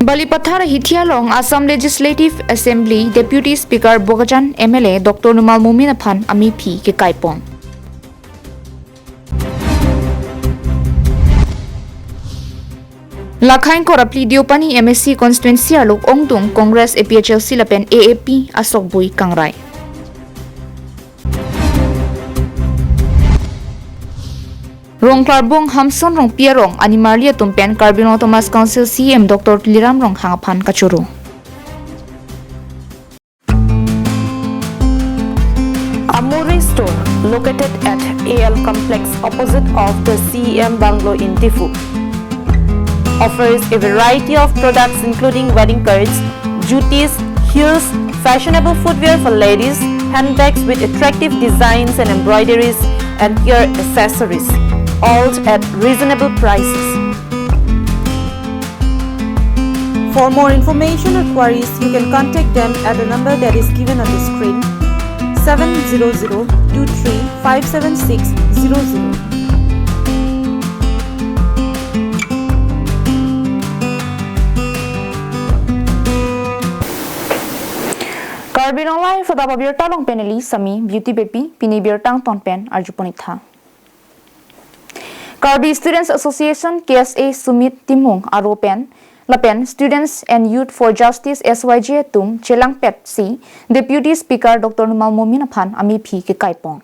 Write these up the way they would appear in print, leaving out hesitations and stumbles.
Balipathar Hithialong Assam Legislative Assembly Deputy Speaker Bogajan MLA Dr. Numal Mumin Aphan Ami Phi ke Kaipong. Lakhain Korapli Diopani MSC Constituency Alok Ongtung Congress APHLC Lapen AAP Asok Bui Kangrai. Rong Klarbong Hamson Rong Pierong Animalia Tumpen Karbi Thomas Council CM Dr. Liram Rong Hangapan Kachuru. Amore Store, located at AL Complex opposite of the CEM Bungalow in Tifu, offers a variety of products including wedding cards, jutis, heels, fashionable footwear for ladies, handbags with attractive designs and embroideries, and hair accessories, all at reasonable prices. For more information or queries, you can contact them at the number that is given on the screen, 700-23-57600. Karbi Anglong Fadaba Birta Long Peneli Sami Beauty Baby Pini Birtang Ton Pen Arjuponitha. Karbi Students Association KSA Sumit Timung Aropen Lapen Students and Youth for Justice SYJ Tum Chelang Pet C Deputy Speaker Dr. Numal Mumin Aphan Ami Phi ke Kaipong.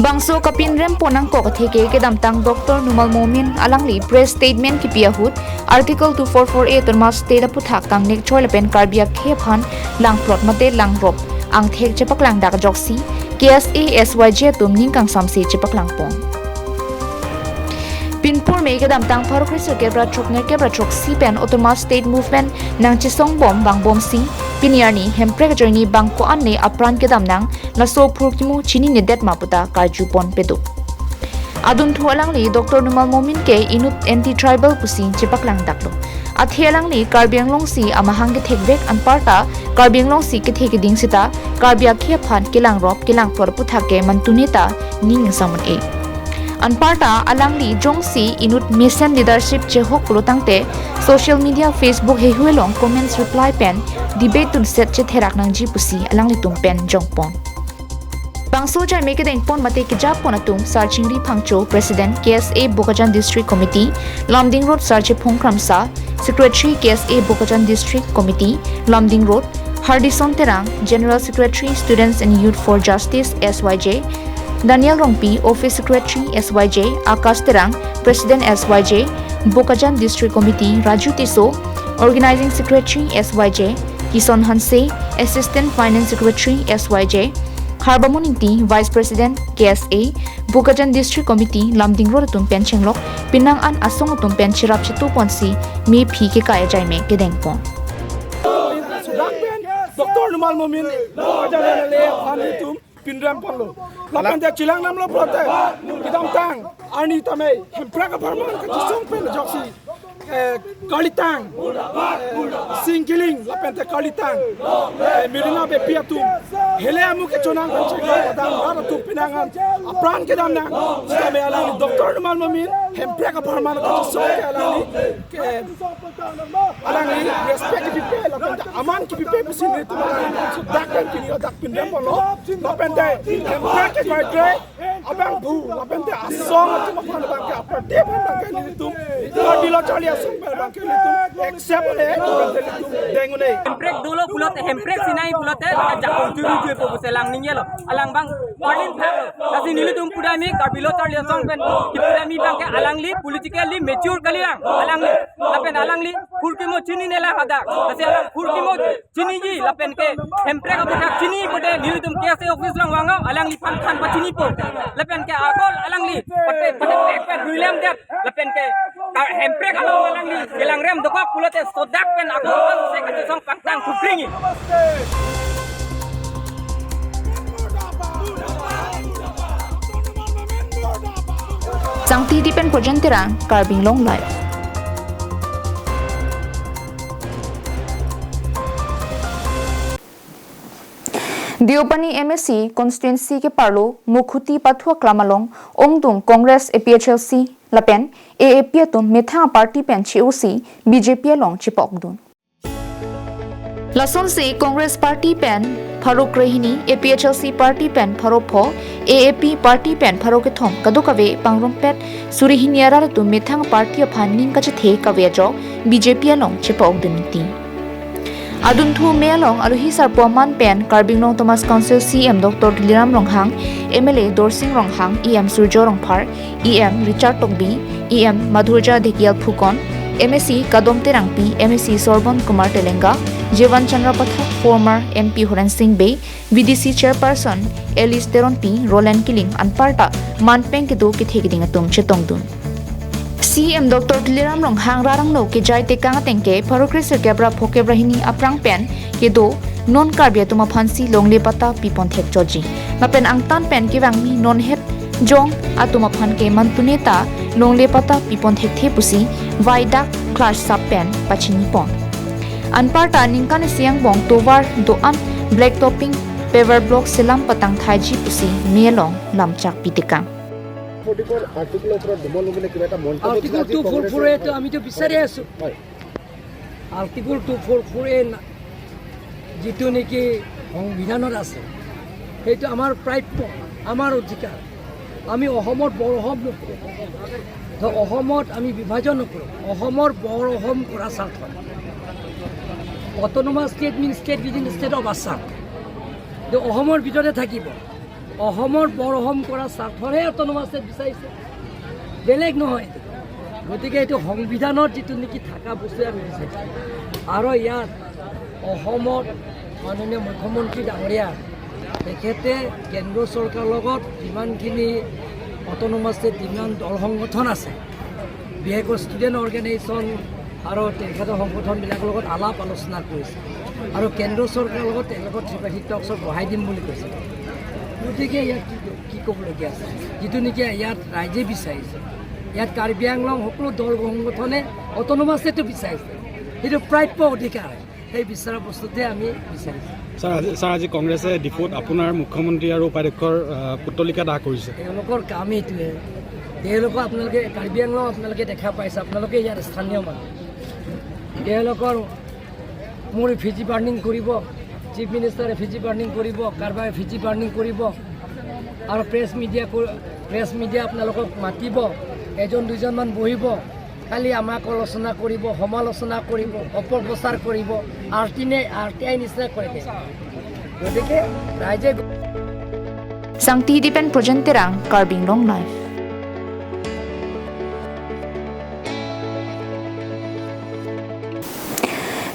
Bangso kapin rem ponang ko katheke ke damtang Dr. Numal Mumin alangli press statement ki piahut article 2448 termas state puthak tang nek choi lapen Karbia khephan lang plot mate lang rop ang thek chepak lang dak joksi KSA SYJ tum ning kang samsi chepak lang pong. Pinpur me ke damtang Paro Krisel kebra chok sipen Automotive State Movement nang chisong bom bang bom si piniarni hemprek journey bang ko anne apran ke damnang laso phurkimu chini ne det maputa karju pon pedu. Adun thualang li Dr. Numal Mumin ke inut anti tribal pusi chepak lang daklo. Athialang li Karbi Anglong si amahang ke thekbek anparta Karbi Anglong si ke theke ding sita Karbia khephan kilang rop kilang por puthake mantunita ning samun e. Anparta alangli jongsi inut mission leadership jehok kulotangte social media Facebook he huelong comments reply pen debate tun set che therak nang ji pusi alangli tum pen jongpon. Bangso jai meke deng pon mate ke jap pon atum sarchingri phangcho President KSA Bogajan District Committee Lamding Road sarche phongkramsa Secretary KSA Bogajan District Committee Lamding Road Hardison Terang General Secretary Students and Youth for Justice SYJ Daniel Rongpi, Office Secretary SYJ, Akash Terang, President SYJ, Bogajan District Committee, Raju Tiso, Organizing Secretary SYJ, Kison Hanse, Assistant Finance Secretary SYJ, Harbamuninti, Vice President KSA, Bogajan District Committee, Lamding Road Tumpen Chenglok, Pinang An Asong Tumpen Chirap Chitu Ponsi, Me Phi ke Kaya Jaime ke Dengpon. Dr. Numal Mumin, Bogajan Anitum. Pinram Palo, Lapanda Chilang Namlo Prote, Idam Tang, Arni Tame, Praga Parman, Song Pen, Joxi, Kalitang, Singiling, Lapenta Kalitang, Mirina Bepiatum, Heleamu Kechonang, Ratu Pinangan, Apran Kedamna, Stame Alani, Dr. Numal Mumin, Praga Parman, Song Alani, respect people, Lapenta, Aman to be papers in it, so that can be your duck Pinram Palo, Lapenta. Hemprak ke koi abang bu lapente asong tu makan bangke apa dia pun bangke ni tu kalau di luar cari asong bangke ni tu except le bangke ni tu dengu ni hemprak dulu pulut hemprak sinai pulut jakong curi curi pun selang ni lo alang bang paling thap kasi nili tu puda mi kalau di luar cari asong pen puda mi bangke alang li politically mature kali lang alang li lapen alang li kurki mo chini nela kada kasi alang kurki mo chini ji lapen ke hemprak apa tak chini pada nili tu KSA office lang wangau alang li pan khan pachini po lapen ke akol alang li pate pen William det lapen ke hemprak alang li gelang rem dokak pulote sodak pen akol se ke song pantang kupringi Sangti dipen Projan Terang Karbi Anglong Live. Diopani MSC constituency ke parlo Mukhuti Pathua Klamalong Ongdung Congress APHLC lapen AAP tum metha party pen chiusi BJP long chipok dun lason se Congress party pen Faruk Rehini APHLC party pen Faropho AAP party pen Farok thom kadukave pangrumpet surihiniara tu methang party phanning ka che kave jo BJP long chipok dun ti adun thu melong aluhi sarpoman pen Karbi Anglong Thomas Council CM Dr. Liram Ronghang MLA Dorsing Ronghang EM Surjo Rongphar EM Richard Tokbi EM Madhurja Dekial Phukon MSc Kadom Terangpi MSc Sorbon Kumar Telenga Jevan Chandra Pathak former MP Horan Singh Bay VDC Chairperson Alice Teronpi Roland Killing Anparta Manpeng Kido Kithegiding Atum Chetongdun CM Dr. Liram Ronghang Rarang no ke jai te kang tengke Farokri Sirkebra Phokebra hini aprang pen kedo non karbia tuma phansi longle pata pipon thek choji mapen angtan pen ke wangmi non het jong atuma phan ke mantuneta longle pata pipon thek the pusi vaida clash sub pen pachini pon anparta ningkan siang bong tovar do an black topping paver block selam patang thaiji pusi melong lamchak pitikang Article 244 আমি তো বিচাৰি আছো Article 244 যেটো নেকি সংবিধানত আছে সেইটো আমাৰ প্ৰাপ্য আমাৰ অধিকাৰ আমি অসমত বৰ অসম নকৰো তো অসমত আমি বিভাজন নকৰো অসমৰ বৰ অসম কৰা স্বাৰ্থ autonomous state mean state within state of Assam তো অসমৰ ভিতৰতে থাকিব অসমৰ বৰ অসম কৰা স্বাৰ্থৰে অটোনমাস ষ্টেট বিচাৰিছে বেলেগ নহয় গতিকে এইটো সংবিধানত যেটো নেকি থাকা বস্তু আমি বিচাৰিছো আৰু ইয়াত অসমত মাননীয় মুখ্যমন্ত্ৰী ডাঙৰীয়া তেখেতে কেন্দ্ৰ চৰকাৰৰ লগত যিমানখিনি অটোনমাস ষ্টেট যিমান দল সংগঠন আছে বিশেষকৈ ষ্টুডেণ্ট অৰ্গেনাইজেশ্যন আৰু তেখেতৰ সংগঠনবিলাকৰ লগত আলাপ আলোচনা কৰিছে আৰু কেন্দ্ৰ চৰকাৰৰ লগত তেওঁলোকৰ ত্ৰিপাক্ষিক টক্সক বঢ়াই দিম বুলি কৈছে গতিকে ইয়াত কি ক'বলগীয়া আছে যিটো নেকি ইয়াত ৰাইজে বিচাৰিছে ইয়াত কাৰ্বি আংলং সকলো দল সংগঠনে অটোনমাস ষ্টেটটো বিচাৰিছে সেইটো প্ৰাপ্য অধিকাৰ সেই বিচৰা বস্তুতে আমি বিচাৰিছোঁ স্যার আজি কংগ্রেসে ডিফুত আপনার মুখ্যমন্ত্রী আর উপাধ্যক্ষর পুতলিকা দাহ কৰিছে তেওঁলোকৰ কাম এইটোৱে তেওঁলোকক আপোনালোকে কাৰ্বি আংলং আপোনালোকে দেখা পাইছে আপোনালোকে ইয়াৰ স্থানীয় মানুহ তেওঁলোকৰ মোৰ ফিজি বাৰ্ণিং কৰিব চিফ মিনিষ্টাৰে ফিজি বাৰ্ণিং কৰিব কাৰোবাৰ ফিজি বাৰ্ণিং কৰিব আৰু প্ৰেছ মিডিয়া আপোনালোকক মাতিব এজন দুজনমান বহিব খালি আমাক আলোচনা কৰিব সমালোচনা কৰিব অপপ্ৰচাৰ কৰিব RTI নিচিনা কৰে গতিকে ৰাইজে Sangti Dipen Projenterang Karbi Anglong Live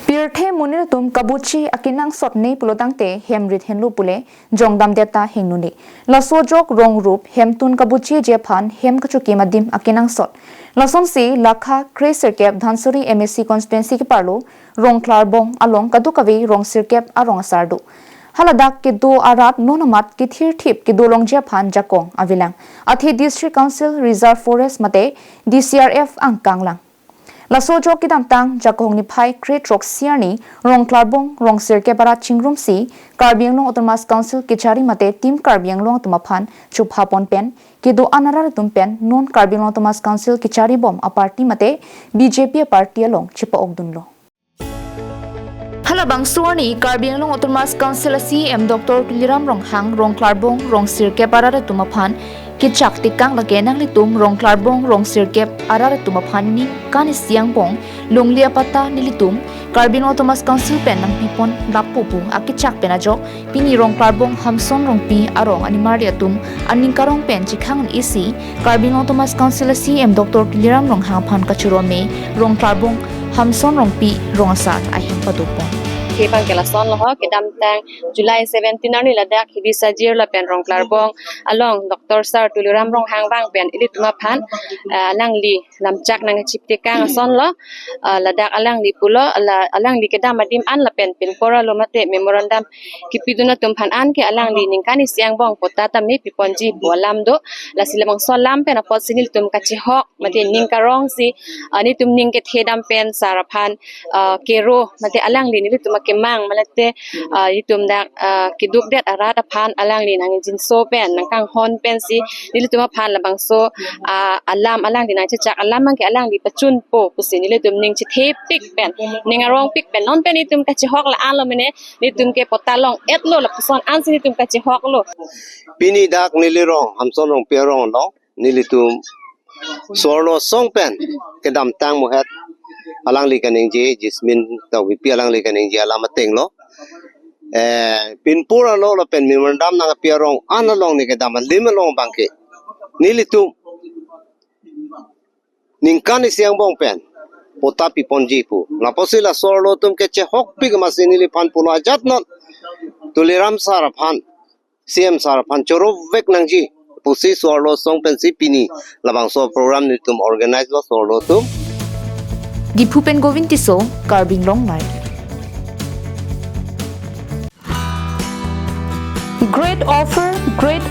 Pirthe Muniratum Kabuchi Akinang Sotne Pulotangte Hemrit Henlu Pule Jongdam Deta Hengnuni Lasojok Rongroop Hemtun Kabuchi Jepan Hem Kachuki Madim Akinang Sot Lason si Lakha Kraser Kep Dhansuri MSc Constituency Ki Parlo Rong Klarbong Along Kadukavi Rong Sirkep Arong Asardu Haladak ke do arat nonamat ke thir thip ke dolong Japan Jakong Avilang Athi District Council Reserve Forest Mate DCRF Angkanglang Lasojok kidam tang Jakong ni phai Great Rock Siarni Rong Klarbong Rong Sirke Barat Chingrum si Karbi Anglong Autonomous Council Kichari Mate Team Karbi Anglong Tumaphan Chuphapon Pen ke do anarar tumpen non Karbi Anglong Autonomous Council Kichari Bom a party mate BJP party along chipa ogdunlo Halabang Suwani Karbi Anglong Autonomous Council CM Dr. Liram Ronghang Rong Klarbong Rong Sirke Barat Tumaphan Kichak tikang lage nang litum Rong Klarbong Rong Sirkep arar tumaphan ni kan siang bong lunglia pata nilitum Karbi Anglong Autonomous Council pen nang pipon lapupu akichak penajok pini Rong Klarbong hamson rong pi arong animariatum aning karong pen chikhang isi Karbi Anglong Autonomous Council CM Dr. Liram Ronghang phan kachurome Rong Klarbong hamson rong pi rong asat ahem padupon Kepang kelason loh kedam tang July 17 ni ladak hidi sajir la pen Rong Klarbong along Dr. Sir Tuliram Ronghang bang pen ilit maphan alang li lamchak nang chipte kang son lo ladak alang li pulo alang li kedam madim an la pen pora lo mate memorandum kipiduna tumphan an ke alang li ningkani siang bong pota tamni piponji bolam do la silamang solam pen apot sinil tum kachi hok mate ningkarong si ani tum ning ke thedam pen saraphan kero mate alang li ni tum ke mang malate itum dak kiduk det arat phan alang li nang jin so pen nang kang hon pen si nilitum phan la bang so alam alang di nang chak alam mang ke alang di pachun po pusi nilitum ning chi the pik pen ning arong pik pen non pen itum ka chi hok la alo mene nitum ke potalong et lo la puson an si nitum ka chi hok lo pini dak nilirong hamson rong pierong lo nilitum sorlo song pen kedam tang mo het alang li kaning je jismin taw bi pi alang li kaning je alama teng lo pin pura lo lo pen mi mandam na pierong analong ni kedam lim long bangke nilitum ningkan siang bong pen potapi ponji pu na posila sorlo tum ke che hok pi ma sinili pan puno ajat non tuliram sara phan CM sara phan choro vek nangji pusi sorlo song pen si pini labang so program ni tum organize lo sorlo tum Dipu pen Govin Tiso Karbi Anglong Lai. Great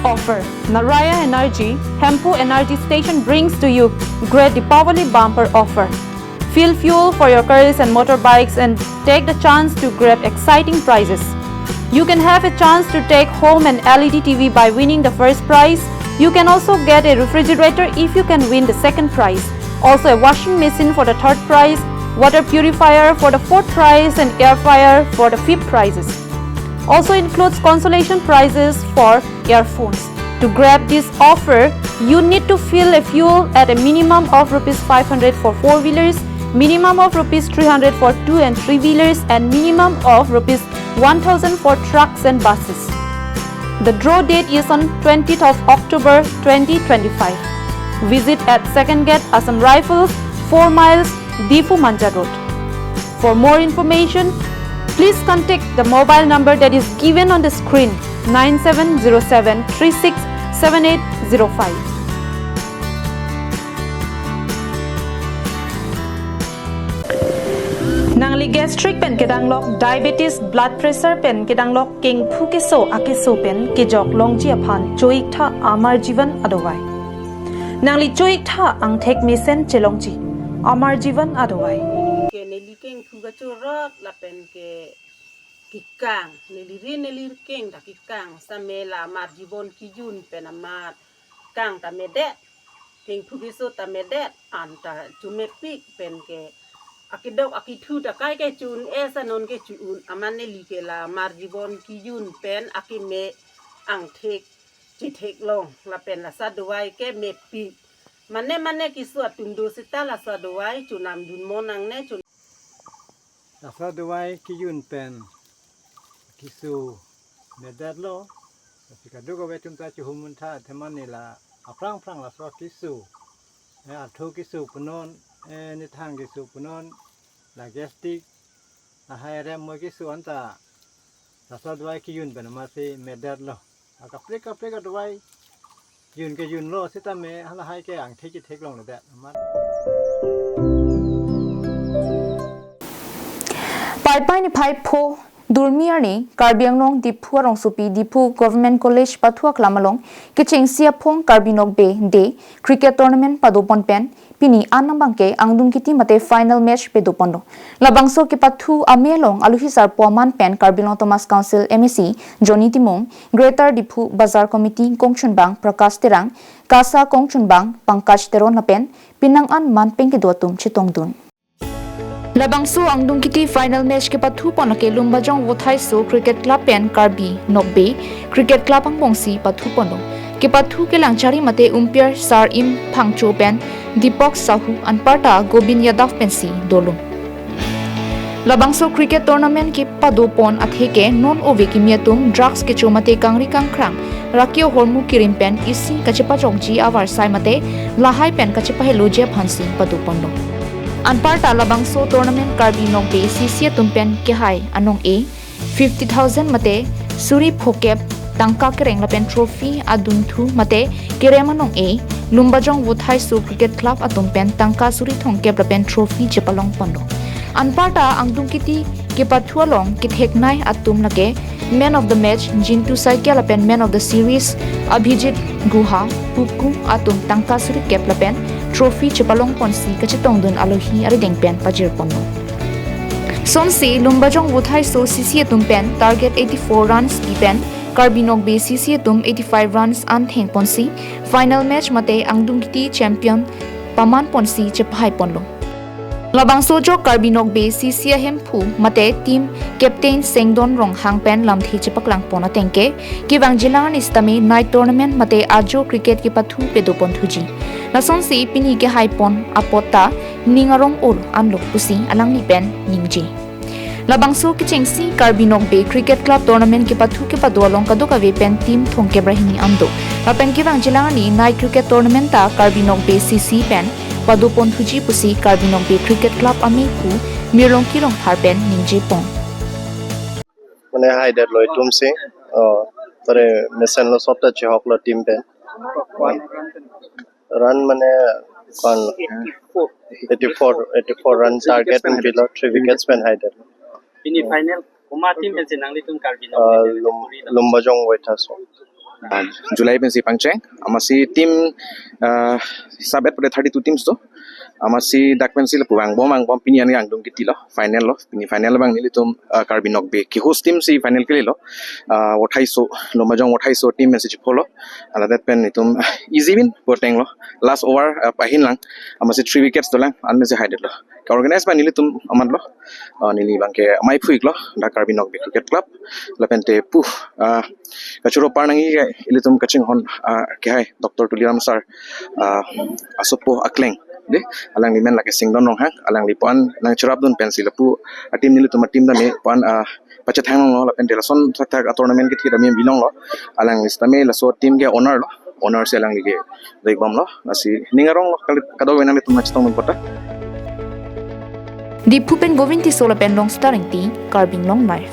offer. Naraya Energy, Hempu Energy Station brings to you great Deepavali bumper offer. Fill fuel for your cars and motorbikes and take the chance to grab exciting prizes. You can have a chance to take home an LED TV by winning the first prize. You can also get a refrigerator if you can win the second prize. Also a washing machine for the third prize, water purifier for the fourth prize and air fryer for the fifth prizes. Also includes consolation prizes for earphones. To grab this offer, you need to fill a fuel at a minimum of rupees 500 for 4-wheelers, minimum of rupees 300 for 2 and 3-wheelers and minimum of rupees 1000 for trucks and buses. The draw date is on 20th of October 2025. Visit at Second Gate Assam Rifles, 4 miles, Difu Manja Road. For more information, please contact the mobile number that is given on the screen 9707 367805. Nangli gastric pen kedanglok diabetes blood pressure pen kedanglok king phukiso akiso pen kijok longji aphan choik tha amar jivan adowai. Nangli choik tha ang thek misen chelongji amar jivan adowai. Ke nelikeng phuga chorok la pen ke kikang nelirin keng da kikang samela mar jibon kijun pen amar kang ta medet king phugiso ta medet anta chumepik pen ke akidok akitu ta kai ke chun esa non ke chun amane like la mar jibon kijun pen akime ang thek chi thek long la pen la sadwai ke mepi mane kisu atundu sita la sadwai chunam dun monang ne chun la sadwai kijun pen kisu medat lo ketika dugo betum ta chumun tha themani la aprang la so kisu atho kisu punon ni thang kisu punon la gastric la haire mo kisu anta la sadwai kijun pen ma se medat lo akapleka dwai yun ke yun lo sita me hala hai ke ang thek long le dat ma Pai ni phai pho Durmiar ni Karbi Anglong Dipu Arong Supi Dipu Government College Pathua Klamalong Kiching Siapong Karbi Nok Bay Day Cricket Tournament Padopon Pen Pini Anambangke Angdung Kiti Mate Final Match Pedopondo Labangso ki Pathu Amelong Aluhisar Poman Pen Karbi Anglong Thomas Council MEC Johnny Timong Greater Dipu Bazar Committee Kongchun Bang Prakash Terang Kasa Kongchun Bang Pankaj Teron Napen Pinang An Manpeng Ki Duatum Chitong Dun Labangso Angdung Kiti Final Match ke Pathu Ponake Lumbajong Wothai So Cricket Club Pen Karbi Nok Bay Cricket Club Angbongsi Pathu Pondo ke Pathu ke Langchari Mate Umpire Sar Im Phangcho Pen Deepak Sahu Anparta Gobin Yadav Pensi Dolum Labangso Cricket Tournament ke Padopon Atheke Non Ove ki Miatum Drugs ke Chomate Kangri Kangkrang Rakio Hormu Kirim Pen Isi Kachepa Chongji Avar Sai Mate Lahai Pen Kachepa Heloje Phansi Padupondo Anparta Labangso Tournament Karbi Nok Bay CC Tumpen ke hai Anong A 50,000 Mate Suri Phokep Tangka Kereng Lapen Trophy Adunthu Mate Keremanong A Lumbajong Wothai So Cricket Club Atumpen Tangka Suri Thongkep Lapen Trophy Chepalong Pondo Anparta Angdung Kiti ke Pathualong ke Theknai Atum Lake Man of the Match Jintu Saikya Lapen Man of the Series Abhijit Guha Puku Atum Tangka Suri Kep Lapen Trophy Chepalong Ponsi Kachetong Dun Alohi Arideng Pen Pajir Pondo Sonsi Lumbajong Wuthai So CC Tumpen target 84 runs Pipen Karbi Nogbe CC Tum 85 runs Antheng Ponsi final match mate Angdungkiti champion Paman Ponsi Chepai Ponlo Labang Sojo Karbi Nogbe CC Hempu mate team captain Sengdon Rong Hangpen Lamthi Chepaklang Pona Tenke Kivang Jilangan Istame night tournament mate Ajo cricket ki pathu pedopon thuji Nasonsi pini ke haipon apota ningarong ul anlok pusi alang ni pen ningji Labangso ki chengsi Karbi Nogbe cricket club tournament ki pathu ke padolong kaduka ve pen team thongke brahini amdo lapen ki bang jilangani night cricket tournament ta Karbi Nogbe CC pen padupon thuji pusi Karbi Nogbe cricket club ame ku mirong kirong thar pen ningji pong mane haider loi tumsi tore mesen lo sopta chehok lo team pen run mane kon 84 run target and below 3 wickets pen haider ini final kuma team pen senang li tum Karbi lumbajong waitaso July pensi pangcheng amasi team sabet pada 32 teams to amasi dak pensi le puang bom pinian yang dong kitilo final lo pini final bang nili tum Karbi Nogbe ki host team si final ke lo 2800 lumbajong 2800 team message polo ala that pen itum easy win poteng lo last over pahin lang amasi 3 wickets to lang an message hide lo ka organize ba nili tum amad lo nili bang ke mai phuik lo da Karbi Nogbe cricket club lapente pu kachuro parnangi ilitum kaching hon ke hai Dr. Tuliram sir asopo akleng de alang limen lake singdon nong hang alang lipan nang churap dun pencil pu team nilitum team da me pan pachat hang lo la pen delason thak tournament ki thira me bilong lo alang listame la so team ge honor se alang lige deibam lo nasi ningarong lo kado wenang litum nachtong pota Di Pupen Govinti Sola Pen Long Starring Ti Karbi Long Life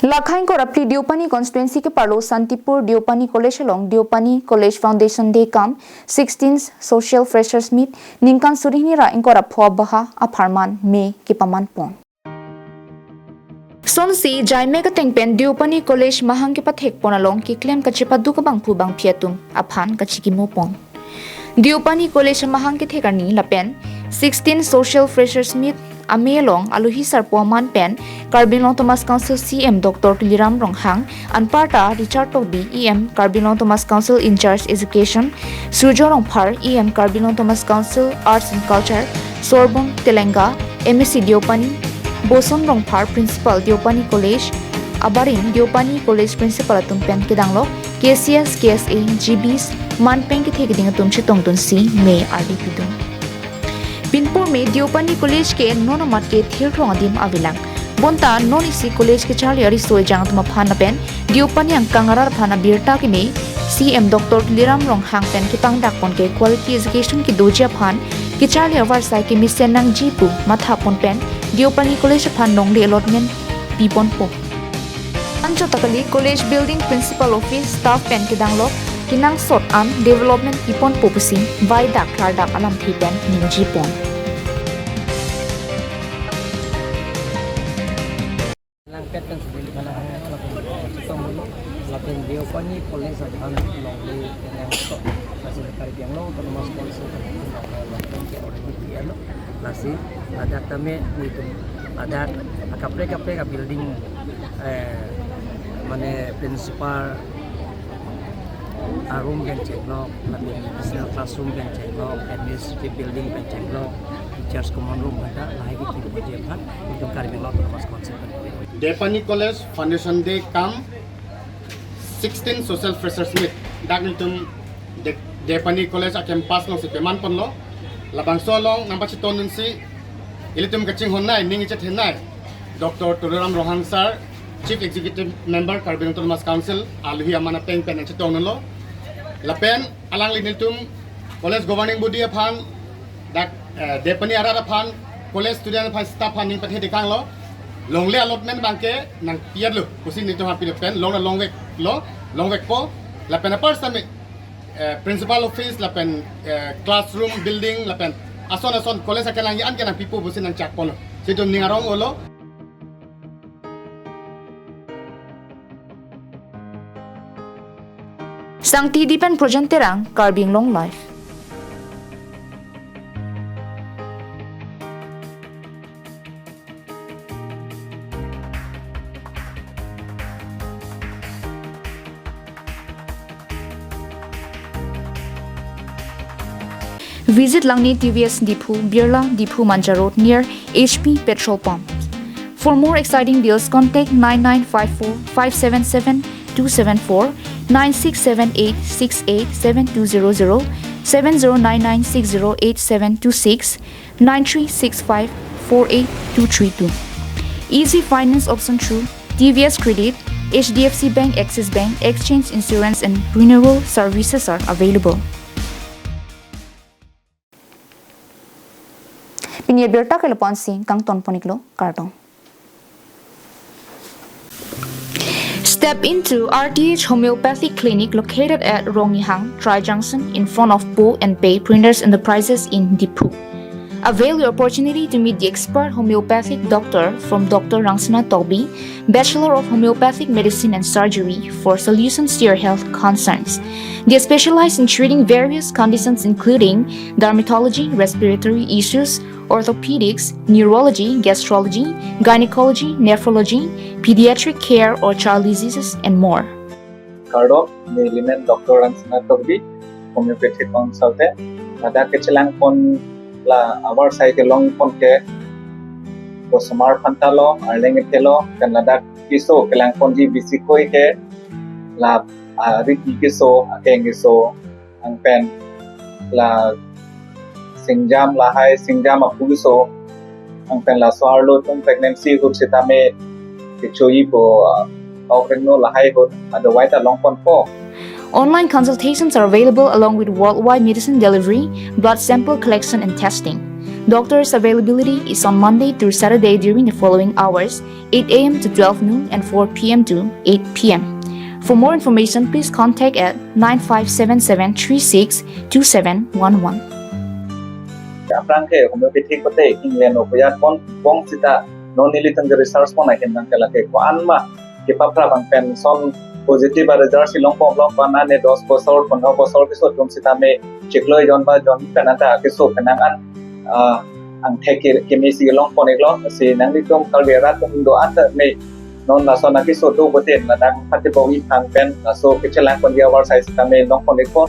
Lakhain ko rapli Diopani constituency ke parlo Santipur Diopani College along Diopani College Foundation Day kam 16th Social Freshers Meet ningkan surihni ra ingkora phwa baha apharman me ki paman pon Sonsi jaime ka tengpen Diopani College mahang ke pathek pon along ki claim ka chipa du ka bang phu bang phiatum aphan ka chiki mo pon Diopani College mahang ke thekarni lapen 16th Social Freshers Meet Amelong aluhi sarpoman pen Karbilong Thomas Council CM Dr. Tuliram Ronghang Anparta Richard Togbi EM Karbilong Thomas Council in charge Education Sujorong Phar EM Karbilong Thomas Council Arts and Culture Sorbon Telenga MSc Diopani Boson Rongphar Principal Diopani College Abarin Diopani College Principal Tumpen Kidanglo KCS KSA GBs Manpeng ki thekiding tum chitong tun si me RDP dum Binpur में दियोपनी college के नोनोमत के थिरथोंग दिम अविलांग बोंता non इसी college के Charlie अरी सोए जांग तुम फाना पेन दियोपनी अंकांगरार फाना बिरता के में CM डॉक्टर लिराम रोंग हांग पेन की पांग डाकपोन के क्वालिटी एजुकेशन की दोजिया फान की चार्ली अवारसाई के मिसेन नंग जीपू माथा पोन पेन दियोपनी कॉलेज फान नोंगली अलॉटमेंट पीपोन पो अंचो तकली college building principal office staff पेन के दांगलो Kinang sot an development ipon popusi by dak lardak alam thipen ningji pon. Lang petan sebeli kana lapen Diopani College akan longli yang sot nasi Karbi Anglong termasuk sponsor lapen ke orang itu lo nasi ada tame itu ada kapre building mane principal room can check no, classroom can check no, administrative building can check no, teachers common room ada, lagi kita berjalan itu Karbi Anglong termasuk konsep. Diopani College Foundation Day kam 16 Social Freshers Meet. Dak nitum Diopani College a campus long si peman pon lo, labang so long nampak citon nun si, ilitum kacing honai, ningi cet henai, Dr. Tuliram Rohan Sir, Chief Executive Member Karbi Anglong Thomas Council, aluhi amana peng pen citon nun lo. Lapen alang linitum college governing body aphan dak Diopani ara aphan college student aphan staff aphan ning pathe dikang lo longle allotment bangke nang pier lo kusin nitum happy pen long weg po lapen apar sami principal office lapen classroom building lapen ason college akalang yan kanang pipu busin nang chak pon situm ningarong olo Sang ti dipen projenterang Karbi Anglong Life Visit Langni TVS Dipu, Birla Dipu Manja Road near HP Petrol Pump. For more exciting deals, contact 9954 577 274 9678 687200 7099608726 9365 48232. Easy finance option through TVS Credit, HDFC Bank, Axis Bank, Exchange Insurance and Renewal services are available. Pinia Berta Kalaponsi, Kang Ton Poniklo, Kartong. Step into RTH Homeopathic Clinic located at Rongyhang, Tri Junction, in front of Bo and Pay Printers Enterprises in Dipu. Avail your opportunity to meet the expert homeopathic doctor from Dr. Rangsana Tobi, Bachelor of Homeopathic Medicine and Surgery, for solutions to your health concerns. They specialize in treating various conditions including dermatology, respiratory issues, orthopedics, neurology, gastrology, gynecology, nephrology, pediatric care or child diseases, and more. Kardo, Nilimen Dr. Rangsana Tobi, homeopathic consultant. Ada kecelang pon la our site long pon ke ko samar pantalo arleng telo kan ladak kiso kelang pon ji bisikoi ke la riki kiso akeng kiso ang pen la singjam la hai singjam apu kiso ang pen la soarlo tum pregnancy hut sitame kichoi po opregno la hai hut otherwise long pon po. Online consultations are available along with worldwide medicine delivery, blood sample collection and testing. Doctor's availability is on Monday through Saturday during the following hours, 8 a.m. to 12 noon and 4 p.m. to 8 p.m. For more information, please contact at 9577362711. Aprang ke homeopathic kote England opuyat pon bong sita non nilitan research pon akin nang kalake ko anma ke papra bang pen son positive result silong pom long pana ne 10 bosor 15 bosor kisot tum sitame chekloi jon ba jon kanata kiso kanangan ang theke kemisi long poneglo si nang ditom kalvera tum do ata me non la sona kiso do boten na dang patibo wi pan pen so kichelang kon dia war sai sitame long poneglo